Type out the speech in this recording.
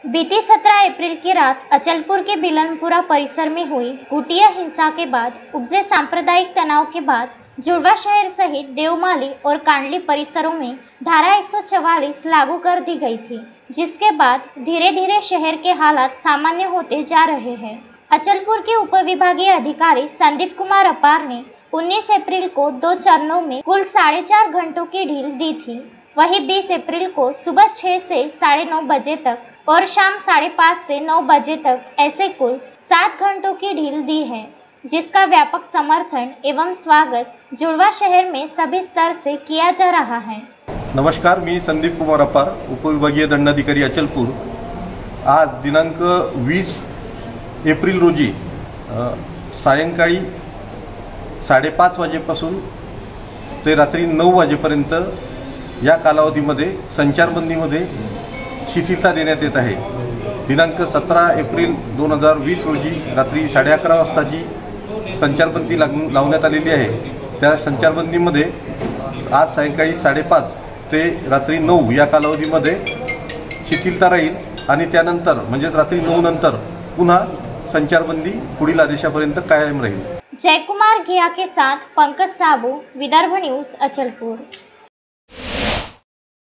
बीती 17 अप्रैल की रात अचलपुर के बिलनपुरा परिसर में हुई गुटिया हिंसा के बाद उपजे सांप्रदायिक तनाव के बाद जुड़वा शहर सहित देवमाली और कांडली परिसरों में धारा 144 लागू कर दी गई थी, जिसके बाद धीरे धीरे शहर के हालात सामान्य होते जा रहे हैं। अचलपुर के उपविभागीय अधिकारी संदीप कुमार अपार ने 19 अप्रैल को 2 चरणों में कुल 4.5 घंटों की ढील दी थी। वहीं 20 अप्रैल को सुबह 6 से 9:30 बजे तक और शाम 5:30 से 9 बजे तक ऐसे कुल 7 घंटों की ढील दी है, जिसका व्यापक समर्थन एवं स्वागत जुड़वा शहर में सभी स्तर से किया जा रहा है। नमस्कार, मी संदीप कुमार अपार, उपविभागीय दंडाधिकारी अचलपूर। आज दिनांक 20 एप्रिल रोजी सायंकाळी 5:30 वाजेपासून ते रात्री 9 वाजेपर्यंत या कालावधीमध्ये संचारबंदीमध्ये शिथिलता देण्यात येत आहे। दिनांक 17 एप्रिल 2020 रोजी रात्री 11:30 वाजता जी संचारबंदी लावण्यात आलेली आहे, त्या संचारबंदीमध्ये आज सायंकाळी 5:30 ते रात्री 9 या कालावधीमध्ये शिथिलता राहील आणि त्यानंतर म्हणजे रात्री 9 नंतर पुन्हा संचारबंदी पुढील आदेशापर्यंत कायम राहील। जयकुमार घिया के साथ पंकज साबू, विदर्भ न्यूज, अचलपुर।